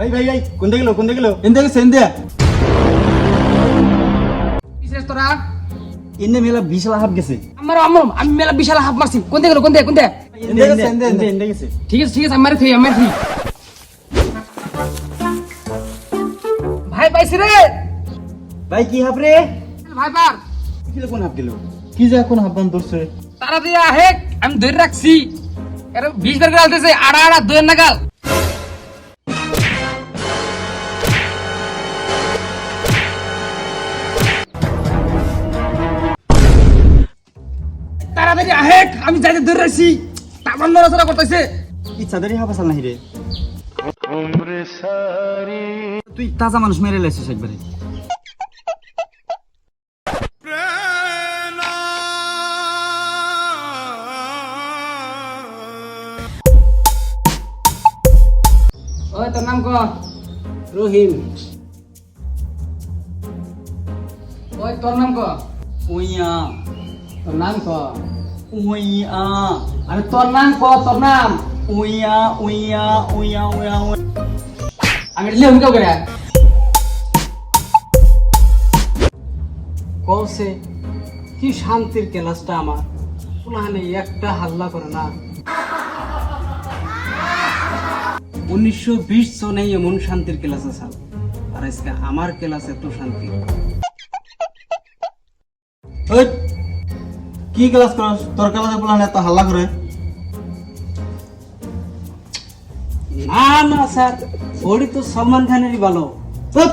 ভাই ভাই ভাই কোন দিকে গেলো এনতে গেছে এনতে বিশেষ তোরা এনে মেলা বিশাল হাফ গেছে আমার আমম আমি মেলা বিশাল হাফ মারছি কোনতে গেল কোনতে এনতে গেছে এনতে গেছে ঠিক আছে আমার থই ভাই পাইছি রে ভাই কি হাফ রে ভাই পার কি কোন হাফ গেল কি যে কোন হাফ বান ধরছে তারা দিয়া হে আমি ধরে রাখছি এর 20 বার গালতেছে আড়া আড়া দুই নাগাল তাড়াতাড়ি আহে আমি যাইতে ধরে রাখছি তারপর নড়াচড়া করতেছে ইচ্ছাদারি হাফ আসাল নাহি রে তুই তাজা মানুষ মেরে লাইছিস একবারে ওই তোর নাম ক রহিম ওই তোর নাম ক উইয়া তোর নাম ক উইয়া আরে তোর নাম ক তোর নাম উইয়া উইয়া উইয়া উইয়া আমি লিখুন কেউ করে কলসে কি শান্তির ক্লাসটা আমার পুলাহানে একটা হাল্লা করে না 1920 সনে এমন শান্তির ক্লাস আছে আর আজকে আমার ক্লাস এত শান্তি ওই কি ক্লাস করস তোর ক্লাসে বলান এত হাল্লা করে না না স্যার ওড়ি তো সলমান খানেরই ভালো চুপ